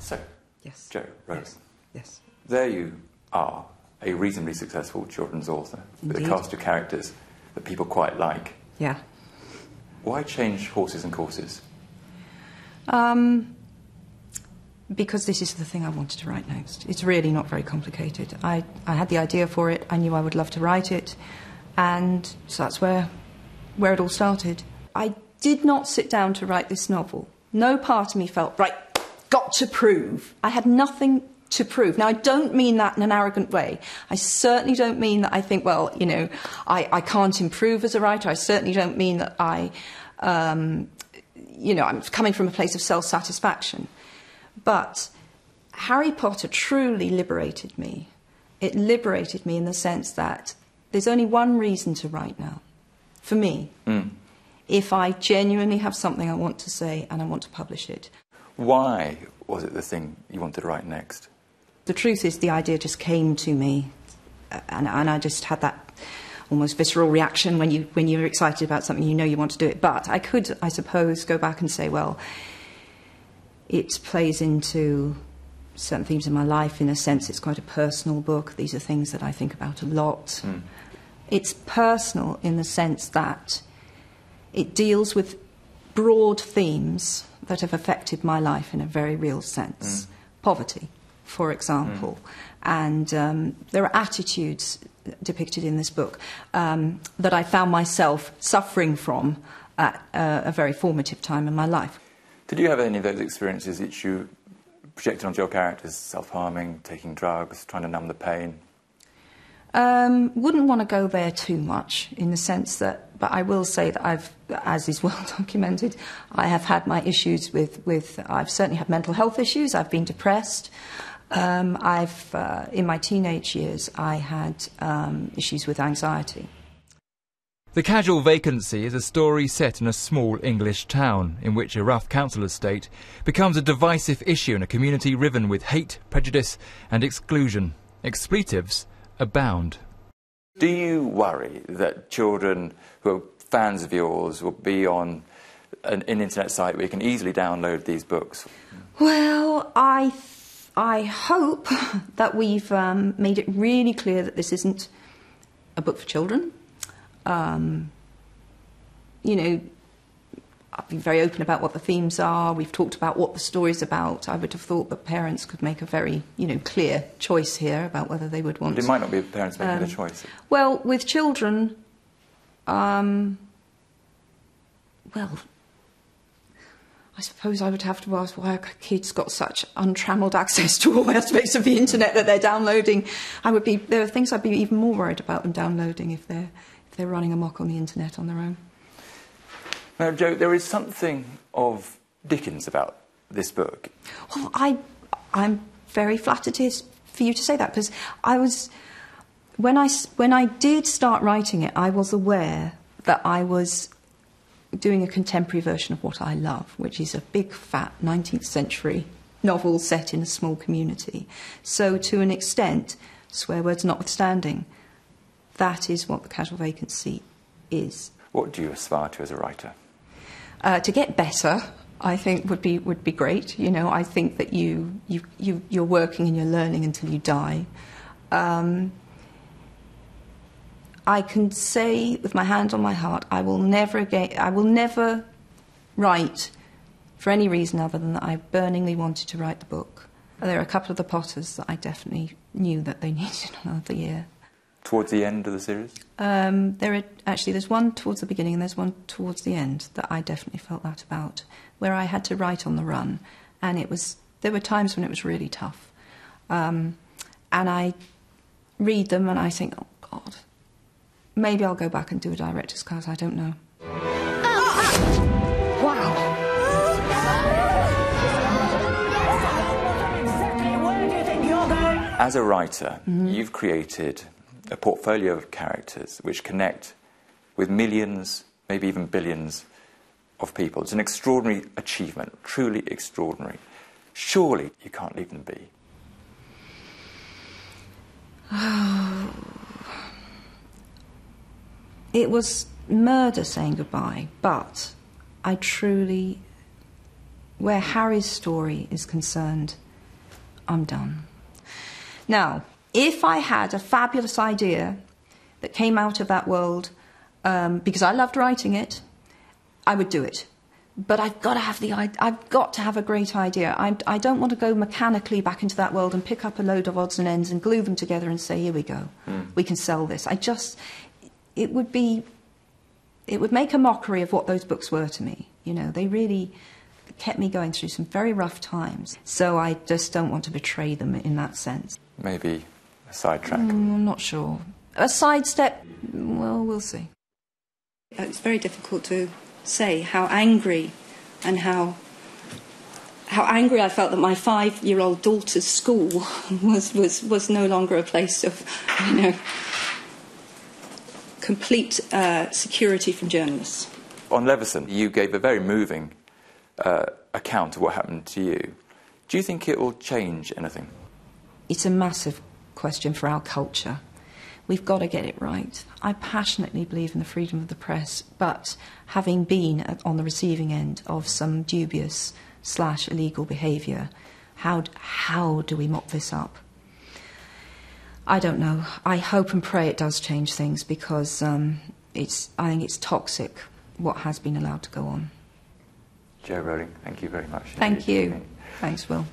So, Yes. Jo, Rowling. Yes. There you are, a reasonably successful children's author with Indeed. a cast of characters that people quite like. Yeah. Why change horses and courses? Because this is the thing I wanted to write next. It's really not very complicated. I had the idea for it. I knew I would love to write it. And so that's where it all started. I did not sit down to write this novel. No part of me felt, right, got to prove. I had nothing to prove. Now, I don't mean that in an arrogant way. I certainly don't mean that I think, well, you know, I can't improve as a writer. I certainly don't mean that I'm coming from a place of self-satisfaction. But Harry Potter truly liberated me. It liberated me in the sense that there's only one reason to write now, for me. If I genuinely have something I want to say and I want to publish it. Why was it the thing you wanted to write next? The truth is the idea just came to me and I just had that almost visceral reaction when you're excited about something, you know you want to do it. But I could, I suppose, go back and say, well, it plays into certain themes in my life. In a sense, it's quite a personal book. These are things that I think about a lot. It's personal in the sense that it deals with broad themes that have affected my life in a very real sense. Poverty, for example. And there are attitudes depicted in this book that I found myself suffering from at a very formative time in my life. Did you have any of those experiences that you projected onto your characters? Self-harming, taking drugs, trying to numb the pain? Wouldn't want to go there too much in the sense that, but I will say that I've, as is well documented, I have had my issues with I've certainly had mental health issues. I've been depressed. In my teenage years, I had issues with anxiety. The Casual Vacancy is a story set in a small English town in which a rough council estate becomes a divisive issue in a community riven with hate, prejudice and exclusion. Expletives abound. Do you worry that children who are fans of yours will be on an internet site where you can easily download these books? Well, I hope that we've made it really clear that this isn't a book for children. You know, I've been very open about what the themes are. We've talked about what the story's about. I would have thought that parents could make a very, clear choice here about whether they would want... But it might not be the parents making the choice. Well, with children, well, I suppose I would have to ask why kids got such untrammelled access to all aspects of the internet that they're downloading. There are things I'd be even more worried about them downloading if they're running amok on the internet on their own. Now, Jo, there is something of Dickens about this book. Well, I'm very flattered for you to say that, because when I did start writing it, I was aware that I was doing a contemporary version of what I love, which is a big, fat 19th century novel set in a small community. So, to an extent, swear words notwithstanding, that is what The Casual Vacancy is. What do you aspire to as a writer? To get better, I think would be great. You know, I think that you're working and you're learning until you die. I can say with my hand on my heart, I will never write for any reason other than that I burningly wanted to write the book. There are a couple of the Potters that I definitely knew that they needed another year. Towards the end of the series? There's one towards the beginning and there's one towards the end that I definitely felt that about, where I had to write on the run, and there were times when it was really tough. And I read them and I think, oh God, maybe I'll go back and do a director's cut, I don't know. Wow. As a writer, you've created a portfolio of characters which connect with millions, maybe even billions of people. It's an extraordinary achievement, truly extraordinary. Surely you can't leave them be. It was murder saying goodbye, but I truly, where Harry's story is concerned, I'm done. Now, if I had a fabulous idea that came out of that world, because I loved writing it, I would do it. But I've got to have a great idea. I don't want to go mechanically back into that world and pick up a load of odds and ends and glue them together and say, here we go, we can sell this. It would make a mockery of what those books were to me. You know, they really kept me going through some very rough times. So I just don't want to betray them in that sense. Maybe a sidetrack? I'm not sure. A sidestep? Well, we'll see. It's very difficult to say how angry and how angry I felt that my 5-year-old daughter's school was no longer a place of, you know, complete security from journalists. On Leveson, you gave a very moving account of what happened to you. Do you think it will change anything? It's a massive question for our culture. We've got to get it right. I passionately believe in the freedom of the press, but having been on the receiving end of some dubious / illegal behaviour, how do we mop this up? I don't know. I hope and pray it does change things, because I think it's toxic what has been allowed to go on. Jo Rowling, thank you very much. Thank you. Thanks, Will.